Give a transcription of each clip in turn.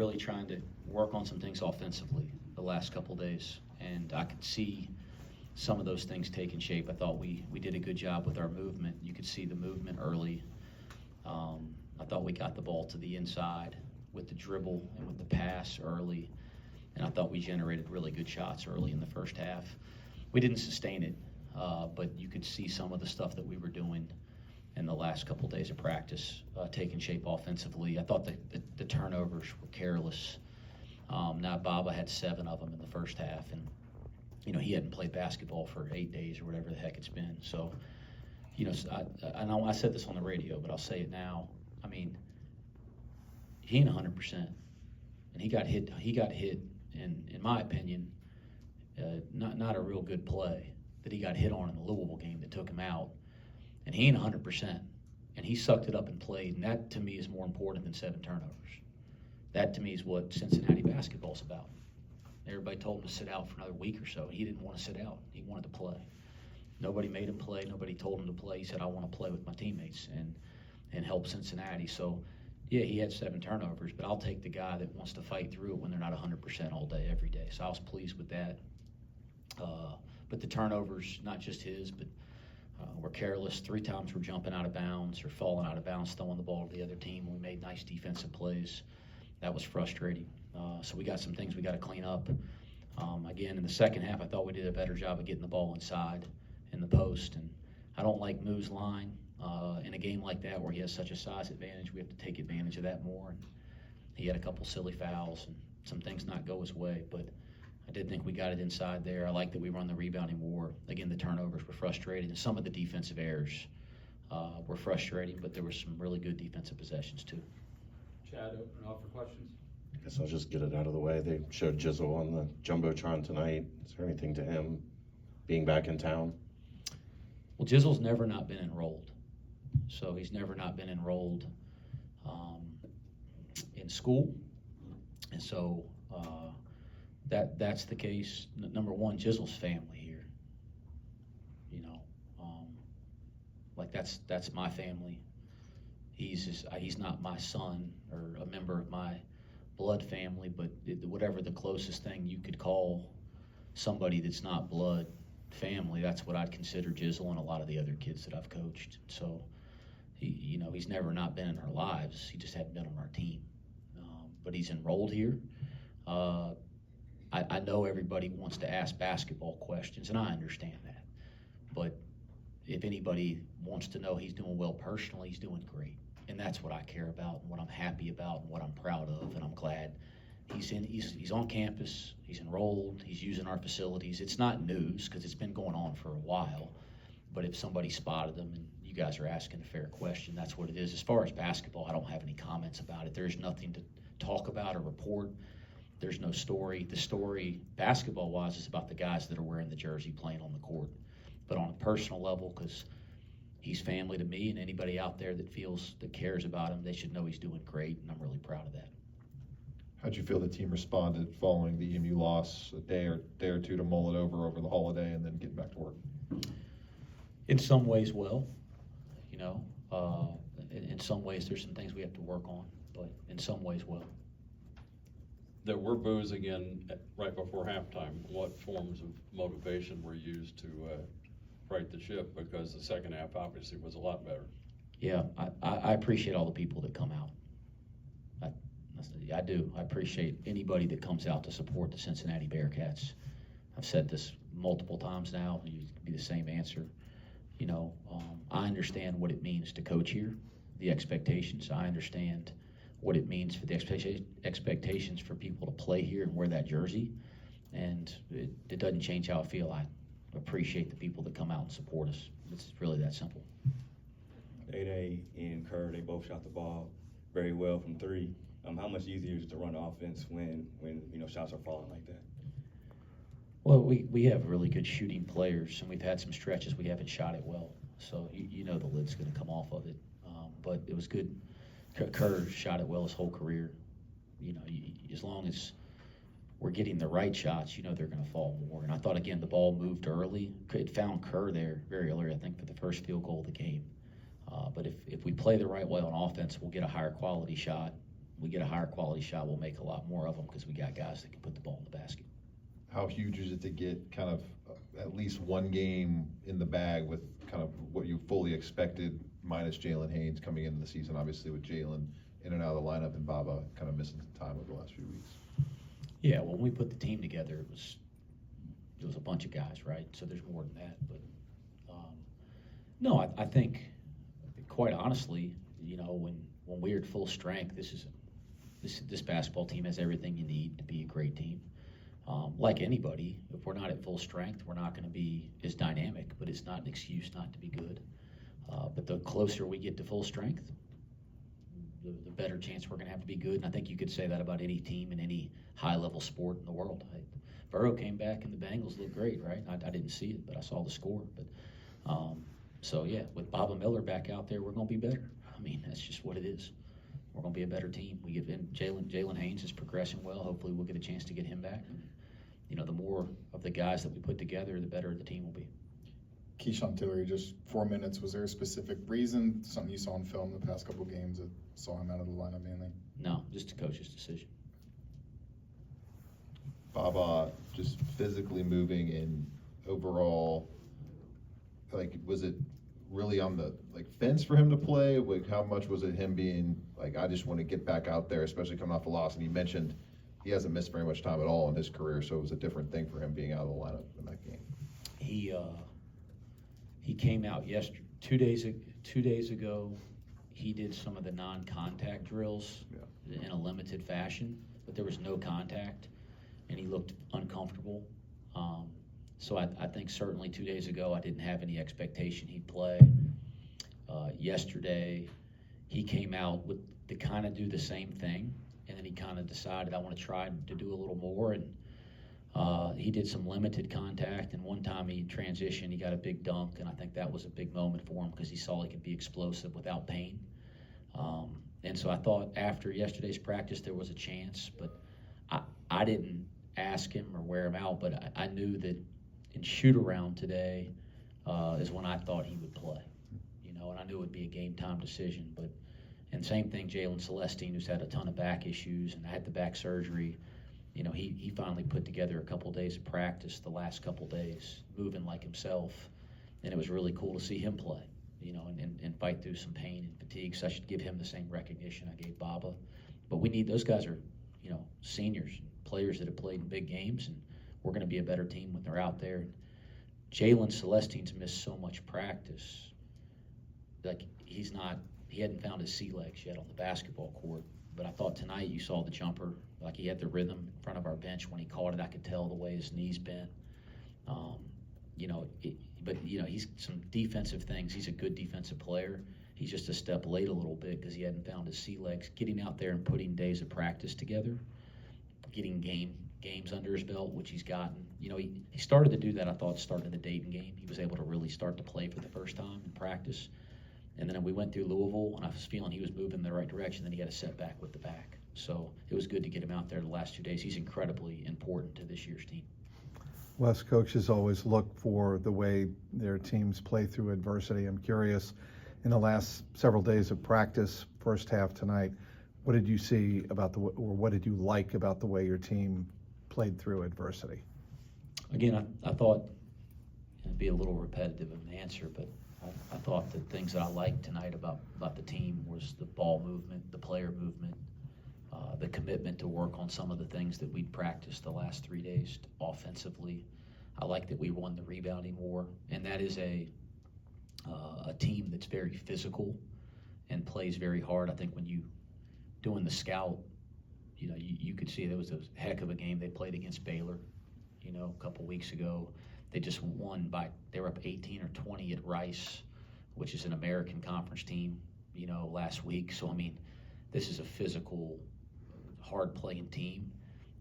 really trying to work on some things offensively the last couple days, and I could see some of those things taking shape. I thought we did a good job with our movement. You could see the movement early. I thought we got the ball to the inside with the dribble and with the pass early, and I thought we generated really good shots early in the first half. We didn't sustain it, but you could see some of the stuff that we were doing in the last couple of days of practice taking shape offensively. I thought the turnovers were careless. Now Baba had 7 of them in the first half, and he hadn't played basketball for 8 days or whatever the heck it's been. So, I know I said this on the radio, but I'll say it now. I mean, he ain't 100%, and he got hit. He got hit, in my opinion, not a real good play that he got hit on in the Louisville game that took him out. And he ain't 100%, and he sucked it up and played, and that to me is more important than 7 turnovers. That to me is what Cincinnati basketball's about. Everybody told him to sit out for another week or so, and he didn't want to sit out. He wanted to play. Nobody made him play. Nobody told him to play. He said, I want to play with my teammates and help Cincinnati. So, yeah, he had 7 turnovers, but I'll take the guy that wants to fight through it when they're not 100% all day, every day. So I was pleased with that. But the turnovers, not just his, but were careless. 3 times we're jumping out of bounds or falling out of bounds, throwing the ball to the other team. We made nice defensive plays. That was frustrating. So we got some things we got to clean up. Again, in the second half, I thought we did a better job of getting the ball inside in the post. And I don't like Moo's line in a game like that where he has such a size advantage. We have to take advantage of that more. And he had a couple silly fouls and some things not go his way. But I did think we got it inside there. I like that we run the rebounding war. Again, the turnovers were frustrating, and some of the defensive errors were frustrating, but there were some really good defensive possessions too. Chad, open it up for questions. I guess I'll just get it out of the way. They showed Jizzle on the Jumbotron tonight. Is there anything to him being back in town? Well, Jizzle's never not been enrolled. So he's never not been enrolled in school. And so that's the case. Number one, Jizzle's family here. Like that's my family. He's not my son or a member of my blood family, but whatever the closest thing you could call somebody that's not blood family, that's what I'd consider Jizzle and a lot of the other kids that I've coached. So he's never not been in our lives. He just hadn't been on our team. But he's enrolled here. I know everybody wants to ask basketball questions, and I understand that. But if anybody wants to know he's doing well personally, he's doing great. And that's what I care about and what I'm happy about and what I'm proud of, and I'm glad he's on campus, he's enrolled, he's using our facilities. It's not news because it's been going on for a while, but if somebody spotted him and you guys are asking a fair question, that's what it is. As far as basketball, I don't have any comments about it. There's nothing to talk about or report. There's no story. The story, basketball-wise, is about the guys that are wearing the jersey playing on the court. But on a personal level, because he's family to me, and anybody out there that cares about him, they should know he's doing great, and I'm really proud of that. How'd you feel the team responded following the EMU loss, a day or two to mull it over the holiday and then getting back to work? In some ways, well, in some ways there's some things we have to work on, but in some ways, well. There were boos again right before halftime. What forms of motivation were used to right the ship? Because the second half obviously was a lot better. Yeah, I appreciate all the people that come out. I do. I appreciate anybody that comes out to support the Cincinnati Bearcats. I've said this multiple times now. It could be the same answer. I understand what it means to coach here, the expectations. I understand what it means for the expectations for people to play here and wear that jersey. And it doesn't change how I feel. I appreciate the people that come out and support us. It's really that simple. Day and Kerr, they both shot the ball very well from 3. How much easier is it to run offense when shots are falling like that? Well, we have really good shooting players, and we've had some stretches we haven't shot it well. So the lid's going to come off of it. But it was good. Kerr shot it well his whole career. As long as we're getting the right shots, they're going to fall more. And I thought, again, the ball moved early. It found Kerr there very early, I think, for the first field goal of the game. But if we play the right way on offense, we'll get a higher quality shot we get a higher quality shot, we'll make a lot more of them because we got guys that can put the ball in the basket. How huge is it to get kind of at least one game in the bag with kind of what you fully expected minus Jalen Haynes coming into the season, obviously with Jalen in and out of the lineup and Baba kind of missing some time over the last few weeks? Yeah, when we put the team together, it was a bunch of guys, right? So there's more than that. But no, I think, quite honestly, you know, when we're at full strength, this basketball team has everything you need to be a great team. Like anybody, if we're not at full strength, we're not going to be as dynamic, but it's not an excuse not to be good. But the closer we get to full strength, the better chance we're going to have to be good. And I think you could say that about any team in any high-level sport in the world. Burrow came back and the Bengals looked great, right? I didn't see it, but I saw the score. But so, yeah, with Baba Miller back out there, we're going to be better. I mean, that's just what it is. We're going to be a better team. We get in Jalen Haynes is progressing well. Hopefully we'll get a chance to get him back. You know, the more of the guys that we put together, the better the team will be. Keyshawn Tillery, just 4 minutes. Was there a specific reason, something you saw on film the past couple games that saw him out of the lineup mainly? No, just a coach's decision. Baba just physically moving and overall, like, was it really on the fence for him to play? Like, how much was it him being like, I just want to get back out there, especially coming off a loss? And you mentioned he hasn't missed very much time at all in his career, so it was a different thing for him being out of the lineup in that game. He came out 2 days ago. He did some of the non-contact drills in a limited fashion, but there was no contact, and he looked uncomfortable. So I think certainly 2 days ago I didn't have any expectation he'd play. Yesterday he came out to kind of do the same thing, and then he kind of decided I want to try to do a little more, and he did some limited contact, and one time he transitioned, he got a big dunk, and I think that was a big moment for him because he saw he could be explosive without pain. And so I thought after yesterday's practice there was a chance, but I didn't ask him or wear him out, but I knew that in shoot-around today is when I thought he would play, you know, and I knew it would be a game-time decision. And same thing, Jalen Celestine, who's had a ton of back issues and had the back surgery. You know, he finally put together a couple days of practice the last couple days, moving like himself, and it was really cool to see him play, you know, and fight through some pain and fatigue. So I should give him the same recognition I gave Baba. But we need, those guys are, you know, seniors, players that have played in big games, and we're going to be a better team when they're out there. Jalen Celestine's missed so much practice. Like, he hadn't found his sea legs yet on the basketball court. But I thought tonight you saw the jumper, like he had the rhythm in front of our bench when he caught it. I could tell the way his knees bent. You know, but you know, he's some defensive things. He's a good defensive player. He's just a step late a little bit because he hadn't found his sea legs. Getting out there and putting days of practice together, getting games under his belt, which he's gotten. You know, he started to do that, I thought, starting the Dayton game. He was able to really start to play for the first time in practice. And then we went through Louisville, and I was feeling he was moving in the right direction. Then he had a setback with the back. So it was good to get him out there the last 2 days. He's incredibly important to this year's team. West coaches always look for the way their teams play through adversity. I'm curious, in the last several days of practice, first half tonight, what did you see about or what did you like about the way your team played through adversity? Again, I thought it'd be a little repetitive of an answer, but I thought the things that I liked tonight about the team was the ball movement, the player movement, the commitment to work on some of the things that we'd practiced the last 3 days offensively. I like that we won the rebounding war, and that is a team that's very physical and plays very hard. I think when you doing the scout, you know, you could see there was a heck of a game they played against Baylor, you know, a couple weeks ago. They just won they were up 18 or 20 at Rice, which is an American Conference team, you know, last week. So, I mean, this is a physical, hard-playing team,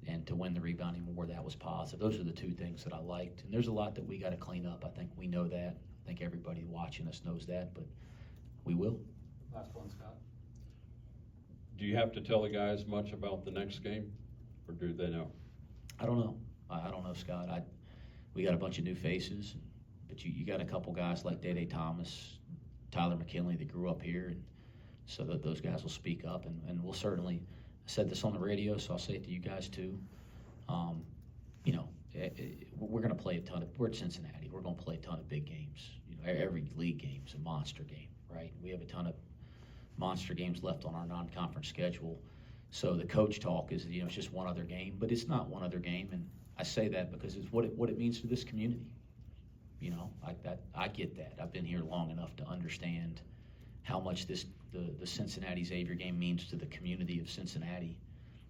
and to win the rebounding war, that was positive. Those are the two things that I liked. And there's a lot that we got to clean up. I think we know that. I think everybody watching us knows that, but we will. Last one, Scott. Do you have to tell the guys much about the next game, or do they know? I don't know. I don't know, Scott. We got a bunch of new faces, but you got a couple guys like Dede Thomas, Tyler McKinley that grew up here, and so that those guys will speak up, and we'll certainly said this on the radio, so I'll say it to you guys too. You know, we're going to play a ton of. We're at Cincinnati. We're going to play a ton of big games. You know, every league game is a monster game, right? We have a ton of monster games left on our non-conference schedule. So the coach talk is, you know, it's just one other game, but it's not one other game, and I say that because it's what it means to this community. You know, I get that. I've been here long enough to understand how much the Cincinnati Xavier game means to the community of Cincinnati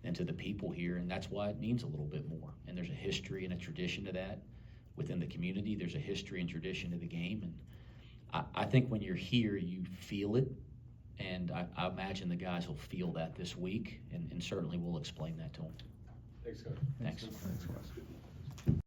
and to the people here, and that's why it means a little bit more. And there's a history and a tradition to that within the community. There's a history and tradition to the game, and I think when you're here, you feel it, and I imagine the guys will feel that this week, and certainly we'll explain that to them. Thanks, Coach. Thanks. Thanks, Wes.